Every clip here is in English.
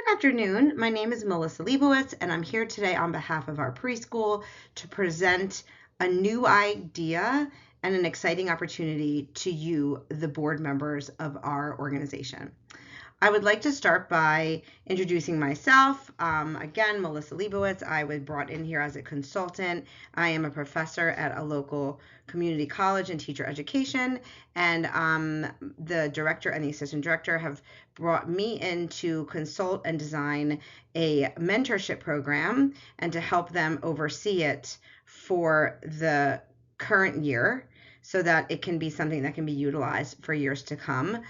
Good afternoon. My name is Melissa Leibowitz, and I'm here today on behalf of our preschool to present a new idea and an exciting opportunity to you, the board members of our organization. I would like to start by introducing myself. Again, Melissa Leibowitz. I was brought in here as a consultant. I am a professor at a local community college in teacher education, and the director and the assistant director have brought me in to consult and design a mentorship program and to help them oversee it for the current year so that it can be something that can be utilized for years to come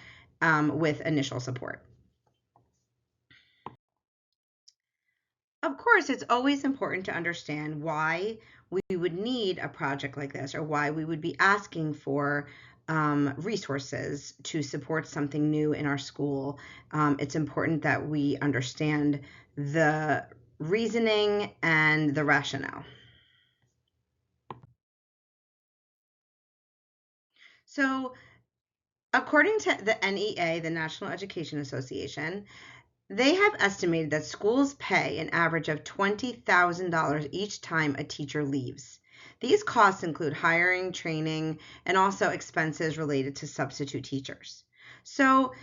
with initial support. Of course, it's always important to understand why we would need a project like this or why we would be asking for resources to support something new in our school. It's important that we understand the reasoning and the rationale. So, according to the NEA, the National Education Association, they have estimated that schools pay an average of $20,000 each time a teacher leaves. These costs include hiring, training, and also expenses related to substitute teachers. So,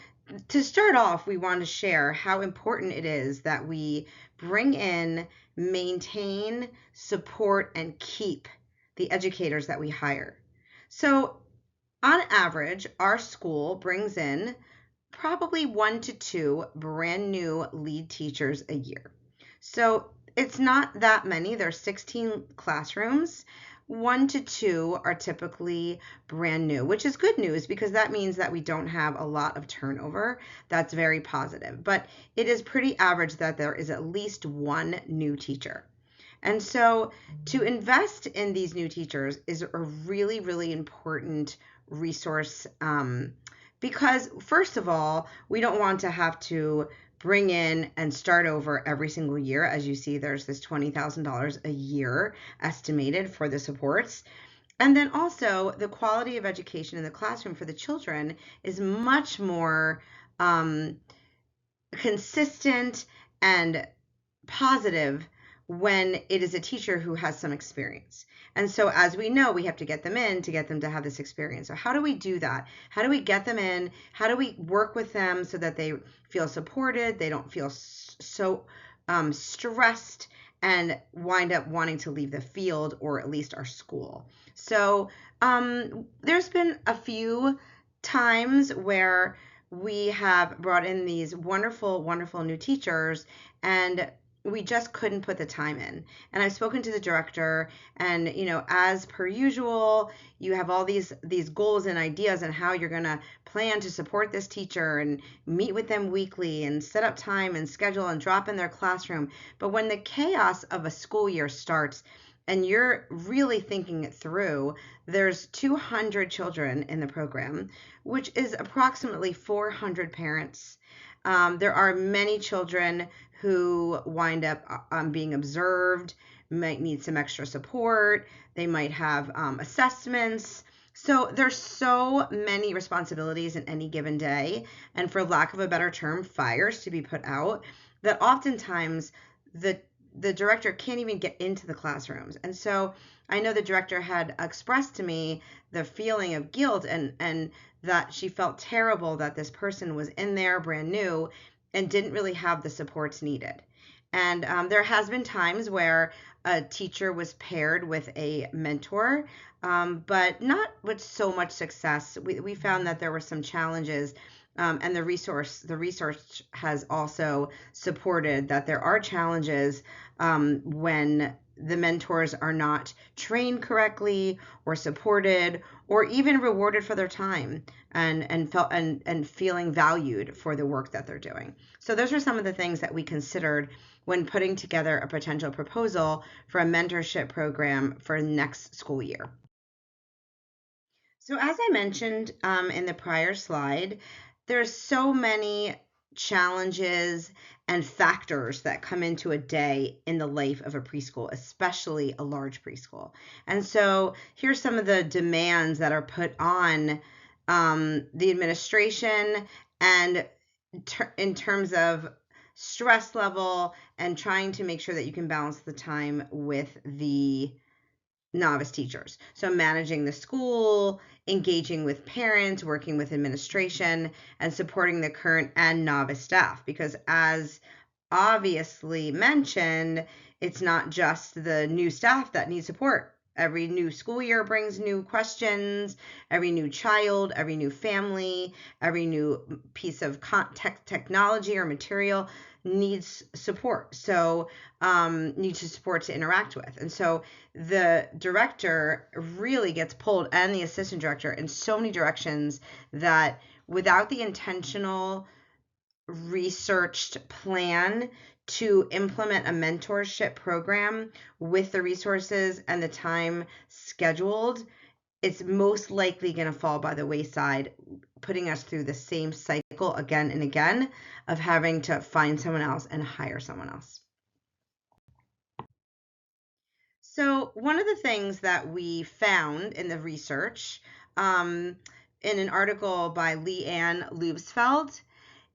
to start off, we want to share how important it is that we bring in, maintain, support, and keep the educators that we hire. So, on average, our school brings in probably 1 to 2 brand new lead teachers a year. So it's not that many. There's 16 classrooms. 1 to 2 are typically brand new, which is good news because that means that we don't have a lot of turnover. That's very positive. But it is pretty average that there is at least one new teacher. And so to invest in these new teachers is a really, really important resource because, first of all, we don't want to have to bring in and start over every single year. As you see, there's this $20,000 a year estimated for the supports. And then also the quality of education in the classroom for the children is much more consistent and positive when it is a teacher who has some experience. And so as we know, we have to get them in to get them to have this experience. So how do we do that? How do we get them in? How do we work with them so that they feel supported? They don't feel so stressed and wind up wanting to leave the field or at least our school. So there's been a few times where we have brought in these wonderful, wonderful new teachers and we just couldn't put the time in. And I've spoken to the director and, as per usual, you have all these goals and ideas and how you're going to plan to support this teacher and meet with them weekly and set up time and schedule and drop in their classroom. But when the chaos of a school year starts and you're really thinking it through, there's 200 children in the program, which is approximately 400 parents. There are many children who wind up being observed, might need some extra support. They might have assessments. So there's so many responsibilities in any given day, and for lack of a better term, fires to be put out, that oftentimes the director can't even get into the classrooms. And so I know the director had expressed to me the feeling of guilt and that she felt terrible that this person was in there brand new and didn't really have the supports needed. And there has been times where a teacher was paired with a mentor, but not with so much success. We found that there were some challenges, and the research has also supported that there are challenges when the mentors are not trained correctly or supported or even rewarded for their time and feeling valued for the work that they're doing. So those are some of the things that we considered when putting together a potential proposal for a mentorship program for next school year. So as I mentioned in the prior slide, there's so many challenges and factors that come into a day in the life of a preschool, especially a large preschool. And so here's some of the demands that are put on the administration and in terms of stress level, and trying to make sure that you can balance the time with the novice teachers. So managing the school, engaging with parents, working with administration, and supporting the current and novice staff. Because as obviously mentioned, it's not just the new staff that needs support. Every new school year brings new questions, every new child, every new family, every new piece of technology or material needs support. So, needs support to interact with. And so the director really gets pulled, and the assistant director, in so many directions that without the intentional researched plan to implement a mentorship program with the resources and the time scheduled, it's most likely going to fall by the wayside, putting us through the same cycle again and again of having to find someone else and hire someone else. So, one of the things that we found in the research, in an article by Leanne Lubsfeld,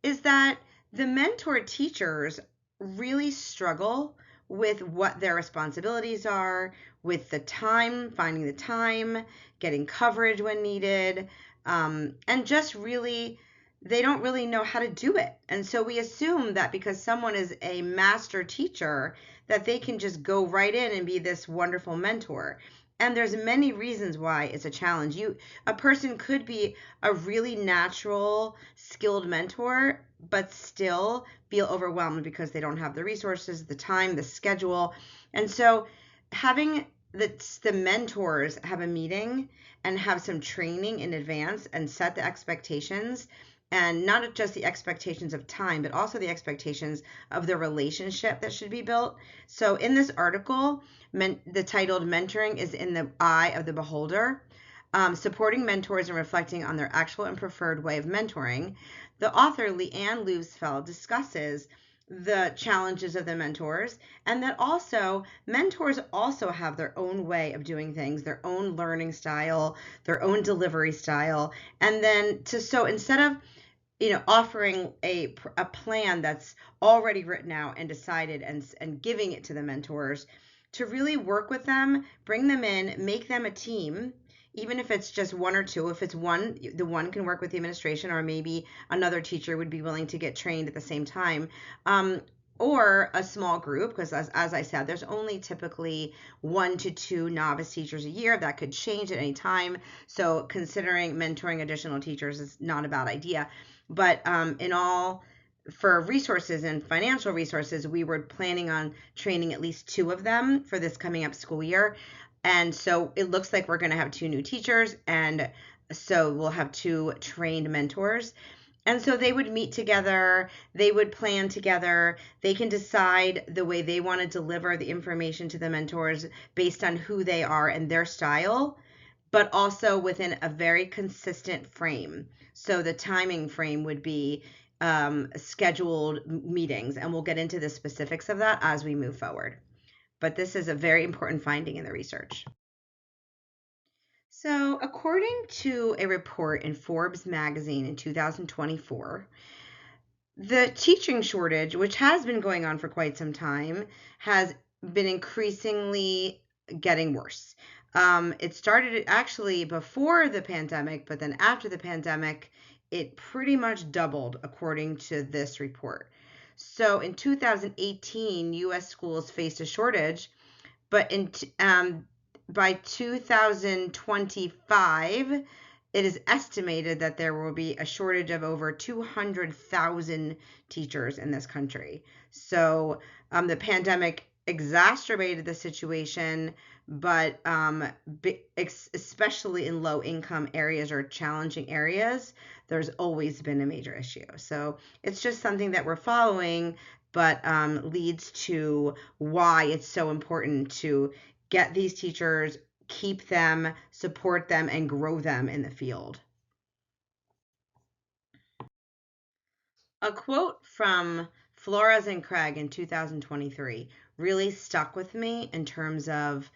is that the mentor teachers really struggle with what their responsibilities are, with the time, finding the time, getting coverage when needed, and just really, they don't really know how to do it. And so we assume that because someone is a master teacher, that they can just go right in and be this wonderful mentor. And there's many reasons why it's a challenge. A person could be a really natural, skilled mentor, but still feel overwhelmed because they don't have the resources, the time, the schedule. And so having the mentors have a meeting and have some training in advance and set the expectations, and not just the expectations of time, but also the expectations of the relationship that should be built. So in this article, the titled Mentoring is in the Eye of the Beholder, supporting mentors and reflecting on their actual and preferred way of mentoring, the author Leanne Lubsfeld discusses the challenges of the mentors, and that also mentors also have their own way of doing things, their own learning style, their own delivery style. And then so instead of offering a plan that's already written out and decided, and giving it to the mentors, to really work with them, bring them in, make them a team, even if it's just one or two. If it's one, the one can work with the administration, or maybe another teacher would be willing to get trained at the same time. Or a small group, because as I said, there's only typically 1 to 2 novice teachers a year. That could change at any time. So considering mentoring additional teachers is not a bad idea. But for resources and financial resources, we were planning on training at least 2 of them for this coming up school year. And so it looks like we're going to have 2 new teachers, and so we'll have 2 trained mentors. And so they would meet together, they would plan together, they can decide the way they want to deliver the information to the mentors based on who they are and their style, but also within a very consistent frame. So the timing frame would be scheduled meetings, and we'll get into the specifics of that as we move forward. But this is a very important finding in the research. So, according to a report in Forbes magazine in 2024, the teaching shortage, which has been going on for quite some time, has been increasingly getting worse. It started actually before the pandemic, but then after the pandemic, it pretty much doubled, according to this report. So in 2018, U.S. schools faced a shortage, but by 2025, it is estimated that there will be a shortage of over 200,000 teachers in this country. So the pandemic exacerbated the situation, but especially in low-income areas or challenging areas, there's always been a major issue. So it's just something that we're following, but leads to why it's so important to get these teachers, keep them, support them, and grow them in the field. A quote from Flores and Craig in 2023 really stuck with me in terms of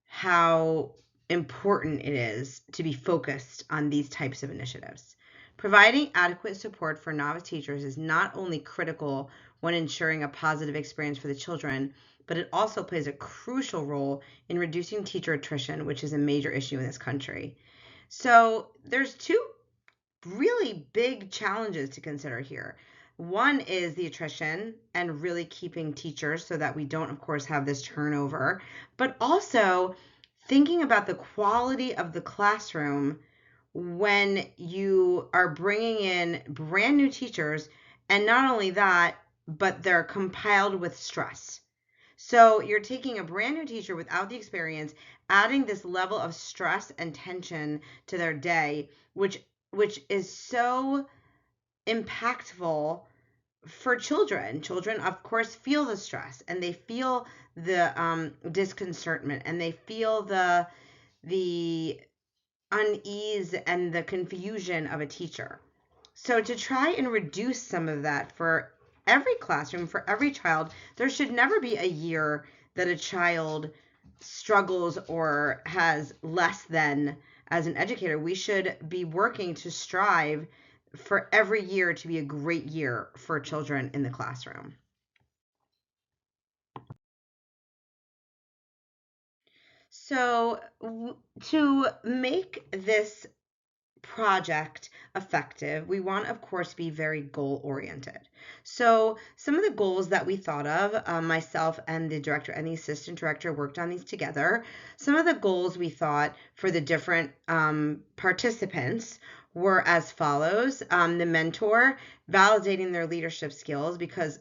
how important it is to be focused on these types of initiatives. Providing adequate support for novice teachers is not only critical when ensuring a positive experience for the children, but it also plays a crucial role in reducing teacher attrition, which is a major issue in this country. So there's two really big challenges to consider here. One is the attrition and really keeping teachers so that we don't, of course, have this turnover, but also thinking about the quality of the classroom when you are bringing in brand new teachers, and not only that, but they're compiled with stress. So you're taking a brand new teacher without the experience, adding this level of stress and tension to their day, which is so impactful for children. Children, of course, feel the stress and they feel the disconcertment and they feel the unease and the confusion of a teacher. So to try and reduce some of that for every classroom, for every child, there should never be a year that a child struggles or has less than as an educator. We should be working to strive for every year to be a great year for children in the classroom. So, to make this project effective, we want, of course, be very goal oriented. So, some of the goals that we thought of, myself and the director and the assistant director worked on these together. Some of the goals we thought for the different participants were as follows: the mentor, validating their leadership skills, because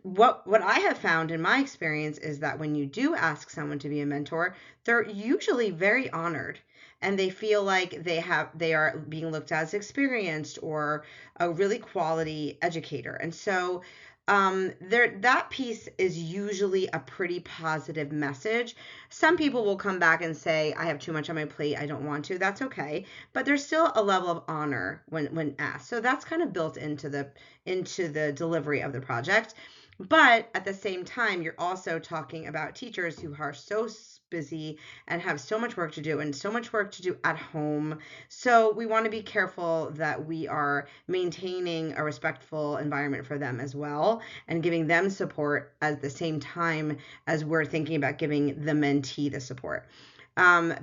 what I have found in my experience is that when you do ask someone to be a mentor, they're usually very honored and they feel like they are being looked at as experienced or a really quality educator. And so there that piece is usually a pretty positive message. Some people will come back and say, I have too much on my plate, I don't want to. That's okay. But there's still a level of honor when asked. So that's kind of built into the delivery of the project. But at the same time, you're also talking about teachers who are so busy and have so much work to do and so much work to do at home. So we want to be careful that we are maintaining a respectful environment for them as well and giving them support at the same time as we're thinking about giving the mentee the support.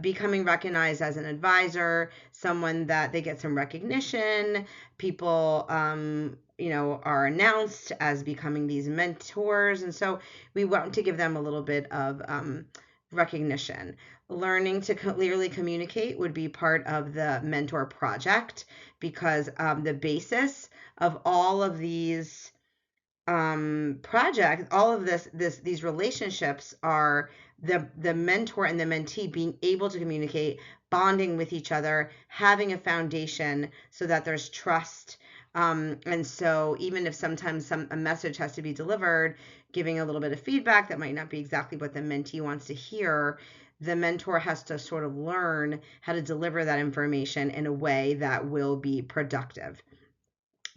Becoming recognized as an advisor, someone that they get some recognition, people are announced as becoming these mentors. And so we want to give them a little bit of recognition. Learning to clearly communicate would be part of the mentor project, because the basis of all of these projects, all of these relationships are the mentor and the mentee being able to communicate, bonding with each other, having a foundation so that there's trust. And so even if sometimes a message has to be delivered, giving a little bit of feedback that might not be exactly what the mentee wants to hear, the mentor has to sort of learn how to deliver that information in a way that will be productive.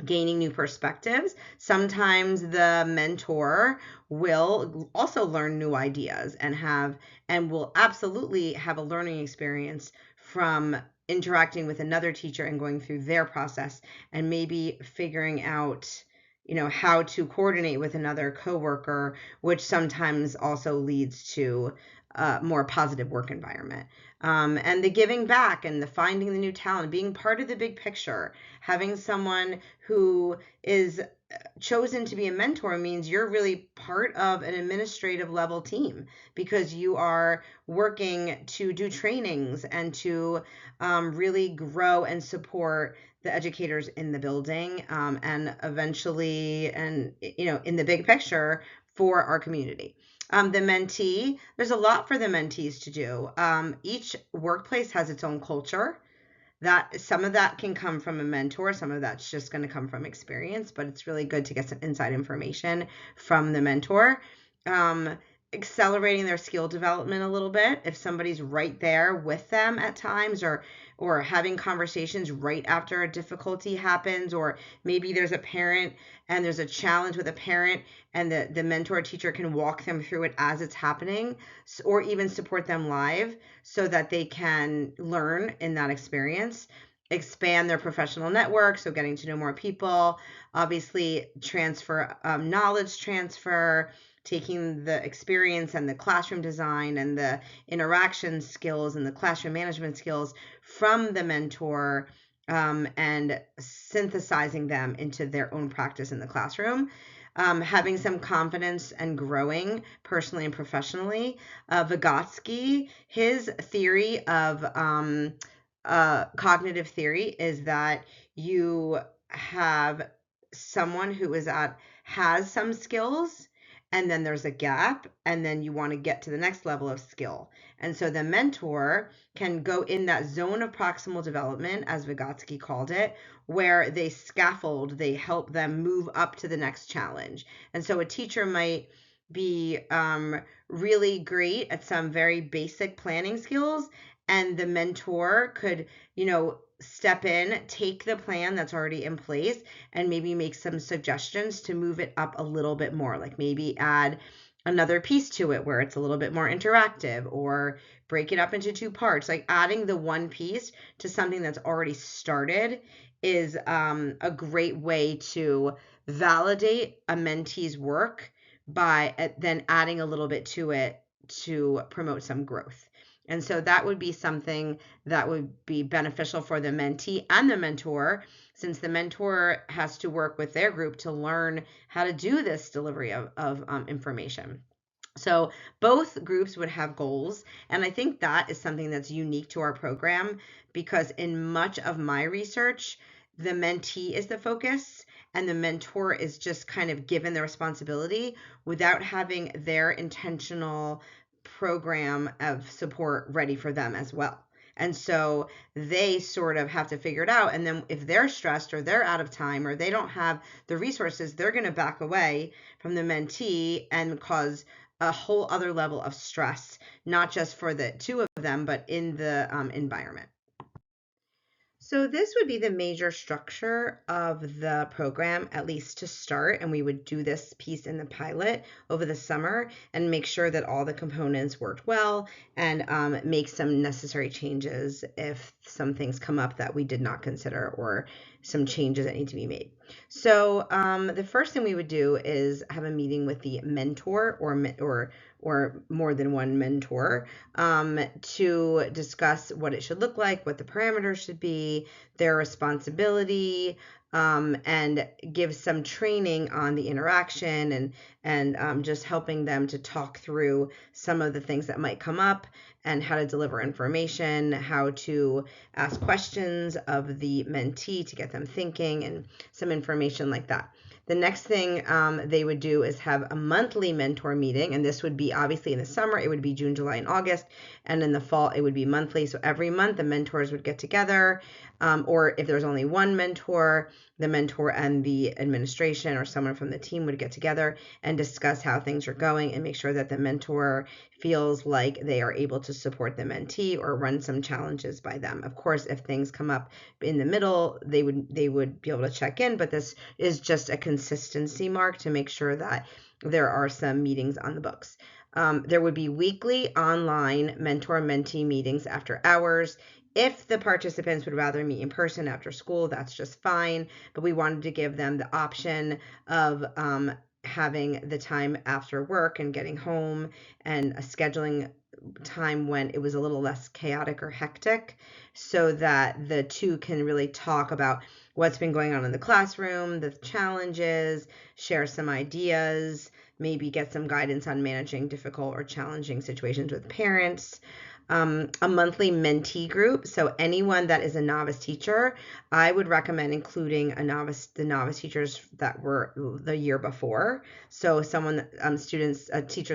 Gaining new perspectives. Sometimes the mentor will also learn new ideas and will absolutely have a learning experience from interacting with another teacher and going through their process and maybe figuring out how to coordinate with another coworker, which sometimes also leads to a more positive work environment. And the giving back and the finding the new talent, being part of the big picture, having someone who is chosen to be a mentor means you're really part of an administrative level team, because you are working to do trainings and to really grow and support the educators in the building, and eventually, and in the big picture for our community. The mentee, there's a lot for the mentees to do. Each workplace has its own culture. That some of that can come from a mentor, some of that's just going to come from experience, but it's really good to get some inside information from the mentor. Accelerating their skill development a little bit if somebody's right there with them at times, or having conversations right after a difficulty happens, or maybe there's a parent and there's a challenge with a parent and the mentor teacher can walk them through it as it's happening, or even support them live so that they can learn in that experience. expand their professional network, so getting to know more people, obviously transfer, knowledge transfer, taking the experience and the classroom design and the interaction skills and the classroom management skills from the mentor, and synthesizing them into their own practice in the classroom. Having some confidence and growing personally and professionally. Vygotsky, his theory of cognitive theory is that you have someone who has some skills, and then there's a gap, and then you want to get to the next level of skill. And so the mentor can go in that zone of proximal development, as Vygotsky called it, where they scaffold, they help them move up to the next challenge. And so a teacher might be really great at some very basic planning skills, and the mentor could, step in, take the plan that's already in place, and maybe make some suggestions to move it up a little bit more, like maybe add another piece to it where it's a little bit more interactive, or break it up into two parts. Like adding the one piece to something that's already started is a great way to validate a mentee's work by then adding a little bit to it to promote some growth. And so that would be something that would be beneficial for the mentee and the mentor, since the mentor has to work with their group to learn how to do this delivery of information. So both groups would have goals. And I think that is something that's unique to our program, because in much of my research, the mentee is the focus and the mentor is just kind of given the responsibility without having their intentional program of support ready for them as well. And so they sort of have to figure it out. And then if they're stressed or they're out of time or they don't have the resources, they're going to back away from the mentee and cause a whole other level of stress, not just for the two of them, but in the environment. So this would be the major structure of the program, at least to start, and we would do this piece in the pilot over the summer and make sure that all the components worked well, and make some necessary changes if some things come up that we did not consider, or some changes that need to be made. So the first thing we would do is have a meeting with the mentor, or more than one mentor, to discuss what it should look like, what the parameters should be, their responsibility, and give some training on the interaction, and just helping them to talk through some of the things that might come up, and how to deliver information, how to ask questions of the mentee to get them thinking, and some information like that. The next thing they would do is have a monthly mentor meeting, and this would be obviously in the summer, it would be June, July, and August, and in the fall, it would be monthly. So every month, the mentors would get together, or if there's only one mentor, the mentor and the administration or someone from the team would get together and discuss how things are going, and make sure that the mentor feels like they are able to support the mentee or run some challenges by them. Of course, if things come up in the middle, they would be able to check in, but this is just a consistency mark to make sure that there are some meetings on the books. There would be weekly online mentor-mentee meetings after hours. If the participants would rather meet in person after school, that's just fine, but we wanted to give them the option of having the time after work and getting home, and a scheduling time when it was a little less chaotic or hectic, so that the two can really talk about what's been going on in the classroom, the challenges, share some ideas, maybe get some guidance on managing difficult or challenging situations with parents. A monthly mentee group. So anyone that is a novice teacher, I would recommend including the novice teachers that were the year before. So teachers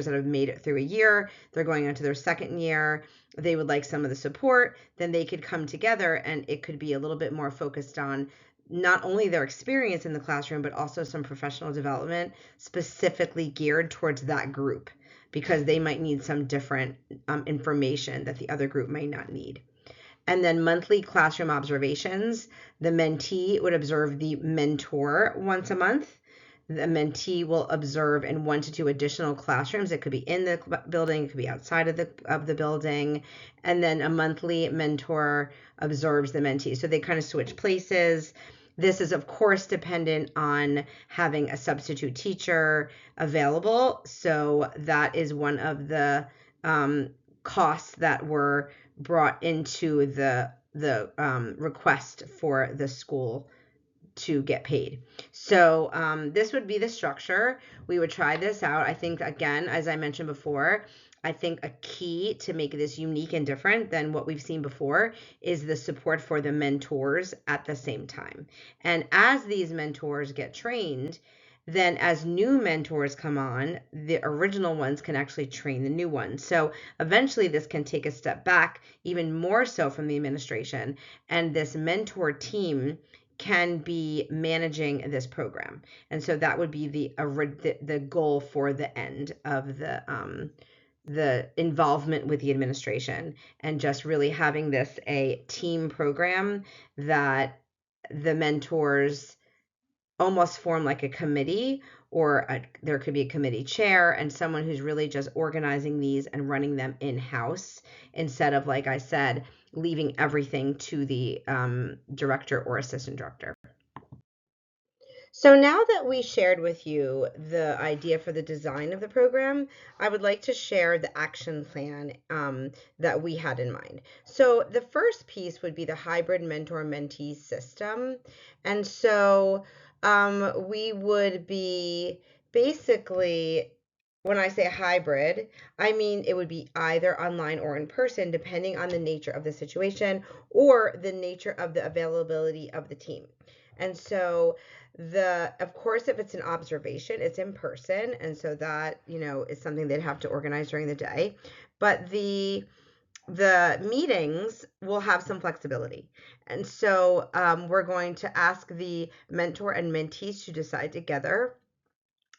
that have made it through a year, they're going into their second year, they would like some of the support, then they could come together, and it could be a little bit more focused on not only their experience in the classroom, but also some professional development specifically geared towards that group, because they might need some different information that the other group might not need. And then monthly classroom observations. The mentee would observe the mentor once a month. The mentee will observe in 1 to 2 additional classrooms. It could be in the building, it could be outside of the building, and then a monthly mentor observes the mentee. So they kind of switch places. This is, of course, dependent on having a substitute teacher available. So that is one of the costs that were brought into the request for the school to get paid. So this would be the structure. We would try this out. I think, again, as I mentioned before, I think a key to make this unique and different than what we've seen before is the support for the mentors at the same time. And as these mentors get trained, then as new mentors come on, the original ones can actually train the new ones. So eventually this can take a step back, even more so from the administration, and this mentor team can be managing this program. And so that would be the goal for the end of the involvement with the administration, and just really having this a team program that the mentors almost form like a committee, or there could be a committee chair and someone who's really just organizing these and running them in-house, instead of, like I said, leaving everything to the director or assistant director. So now that we shared with you the idea for the design of the program, I would like to share the action plan that we had in mind. So the first piece would be the hybrid mentor-mentee system. And so we would be basically, when I say hybrid, I mean it would be either online or in person, depending on the nature of the situation or the nature of the availability of the team. And so of course, if it's an observation, it's in person, and so that, is something they'd have to organize during the day. But the meetings will have some flexibility. And so we're going to ask the mentor and mentees to decide together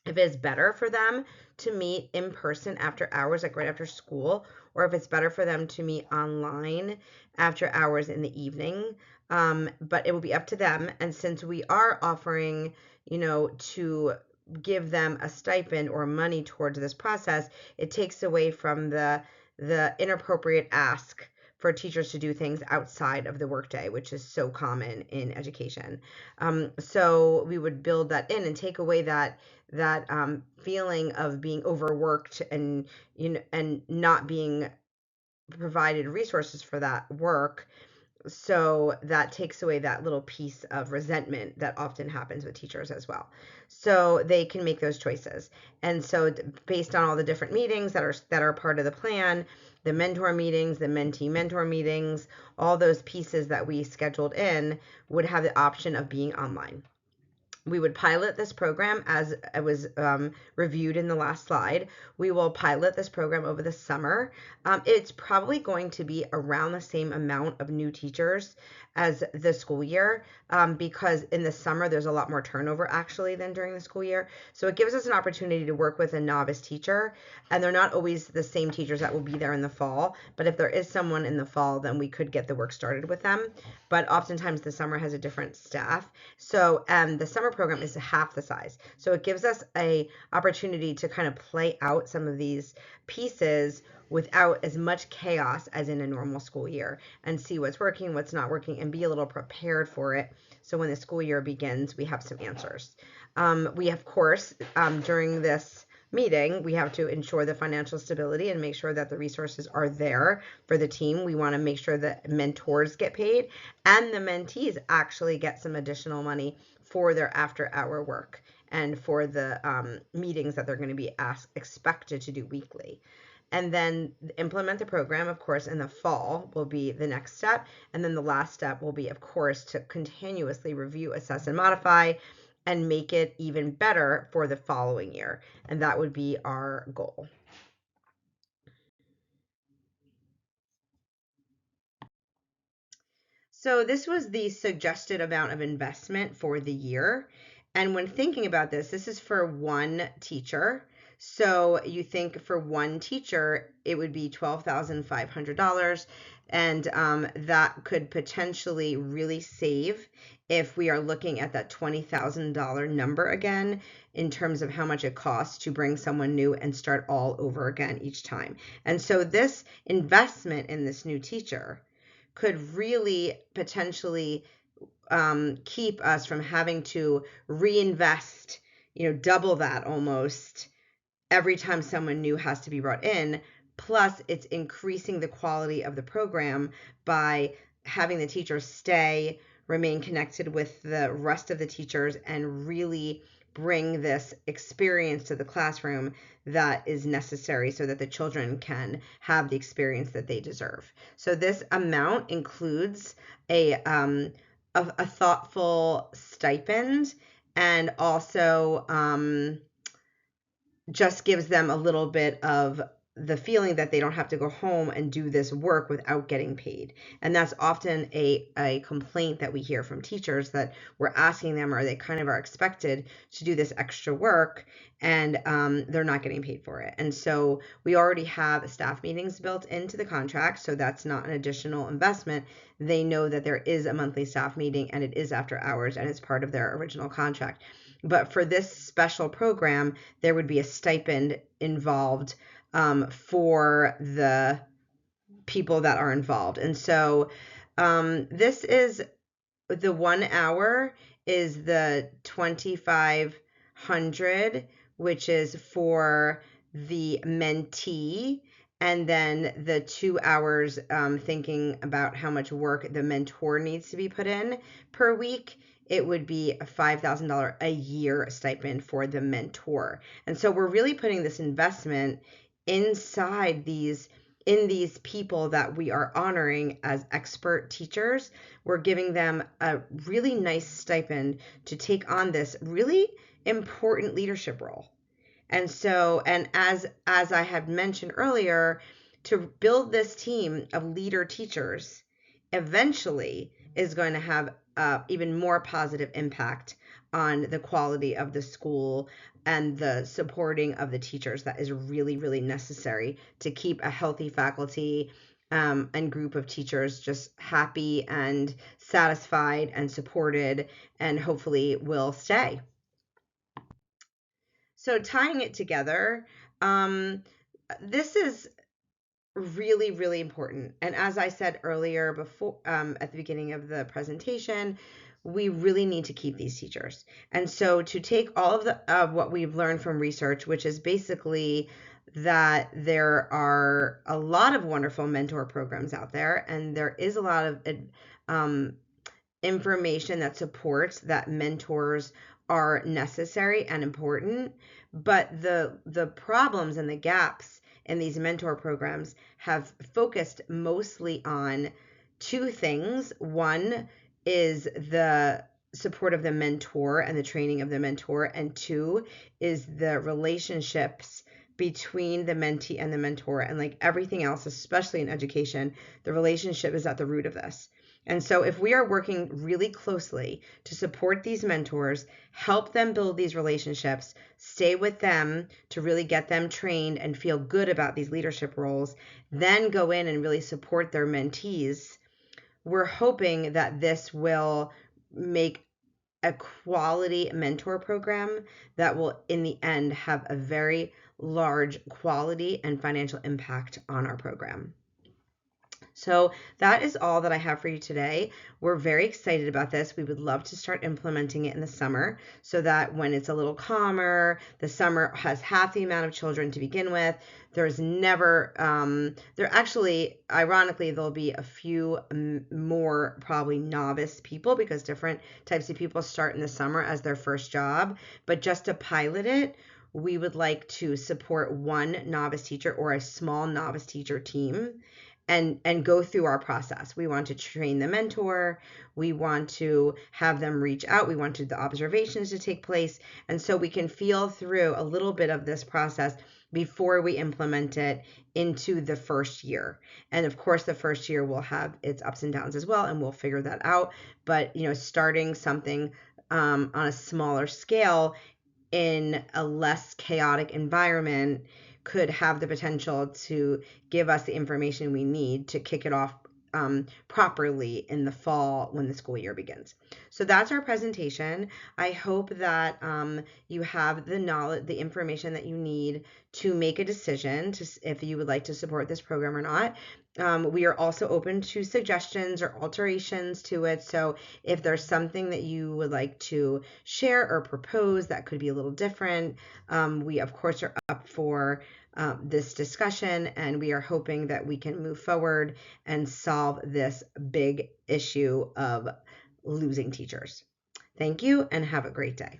if it's better for them to meet in person after hours, like right after school, or if it's better for them to meet online after hours in the evening. But it will be up to them. And since we are offering, to give them a stipend or money towards this process, it takes away from the inappropriate ask for teachers to do things outside of the workday, which is so common in education. So we would build that in and take away that feeling of being overworked, and and not being provided resources for that work. So that takes away that little piece of resentment that often happens with teachers as well. So they can make those choices. And so based on all the different meetings that are part of the plan, the mentor meetings, the mentee mentor meetings, all those pieces that we scheduled in would have the option of being online. We would pilot this program as it was reviewed in the last slide. We will pilot this program over the summer. It's probably going to be around the same amount of new teachers as the school year, because in the summer there's a lot more turnover actually than during the school year. So it gives us an opportunity to work with a novice teacher, and they're not always the same teachers that will be there in the fall. But if there is someone in the fall, then we could get the work started with them. But oftentimes the summer has a different staff. So the summer program is half the size. So it gives us a opportunity to kind of play out some of these pieces without as much chaos as in a normal school year, and see what's working, what's not working, and be a little prepared for it. So when the school year begins, we have some answers. We, of course, during this meeting, we have to ensure the financial stability and make sure that the resources are there for the team. We want to make sure that mentors get paid and the mentees actually get some additional money for their after hour work and for the meetings that they're going to be expected to do weekly. And then implement the program, of course, in the fall will be the next step. And then the last step will be, of course, to continuously review, assess, and modify, and make it even better for the following year. And that would be our goal. So this was the suggested amount of investment for the year. And when thinking about this is for one teacher. So you think for one teacher, it would be $12,500. And that could potentially really save if we are looking at that $20,000 number again in terms of how much it costs to bring someone new and start all over again each time. And so this investment in this new teacher could really potentially keep us from having to reinvest, double that almost every time someone new has to be brought in. Plus, it's increasing the quality of the program by having the teachers stay, remain connected with the rest of the teachers, and really bring this experience to the classroom that is necessary so that the children can have the experience that they deserve. So this amount includes a thoughtful stipend, and also just gives them a little bit of the feeling that they don't have to go home and do this work without getting paid. And that's often a complaint that we hear from teachers, that we're asking them, or they kind of are expected to do this extra work, and they're not getting paid for it. And so we already have staff meetings built into the contract, so that's not an additional investment. They know that there is a monthly staff meeting, and it is after hours, and it's part of their original contract. But for this special program, there would be a stipend involved for the people that are involved. And so this is the 1 hour is the 2,500, which is for the mentee. And then the 2 hours, thinking about how much work the mentor needs to be put in per week, it would be a $5,000 a year stipend for the mentor. And so we're really putting this investment inside in these people that we are honoring as expert teachers. We're giving them a really nice stipend to take on this really important leadership role. And so, and as I had mentioned earlier, to build this team of leader teachers eventually is going to have even more positive impact on the quality of the school and the supporting of the teachers that is really, really necessary to keep a healthy faculty and group of teachers just happy and satisfied and supported, and hopefully will stay. So tying it together, this is really, really important. And as I said earlier before, at the beginning of the presentation, we really need to keep these teachers. And so to take all of what we've learned from research, which is basically that there are a lot of wonderful mentor programs out there, and there is a lot of information that supports that mentors are necessary and important, but the problems and the gaps in these mentor programs have focused mostly on two things. One is the support of the mentor and the training of the mentor, and two is the relationships between the mentee and the mentor. And like everything else, especially in education, the relationship is at the root of this. And so if we are working really closely to support these mentors, help them build these relationships, stay with them to really get them trained and feel good about these leadership roles, then go in and really support their mentees, we're hoping that this will make a quality mentor program that will, in the end, have a very large quality and financial impact on our program. So that is all that I have for you today. We're very excited about this. We would love to start implementing it in the summer so that when it's a little calmer, the summer has half the amount of children to begin with. There's never, there actually, ironically, there'll be a few more probably novice people, because different types of people start in the summer as their first job. But just to pilot it, we would like to support one novice teacher or a small novice teacher team and go through our process. We want to train the mentor. We want to have them reach out. We wanted the observations to take place. And so we can feel through a little bit of this process before we implement it into the first year. And of course, the first year will have its ups and downs as well, and we'll figure that out. But, starting something on a smaller scale in a less chaotic environment could have the potential to give us the information we need to kick it off properly in the fall when the school year begins. So that's our presentation. I hope that you have the knowledge, the information that you need to make a decision to if you would like to support this program or not. We are also open to suggestions or alterations to it. So if there's something that you would like to share or propose that could be a little different, we of course are up for this discussion, and we are hoping that we can move forward and solve this big issue of losing teachers. Thank you and have a great day.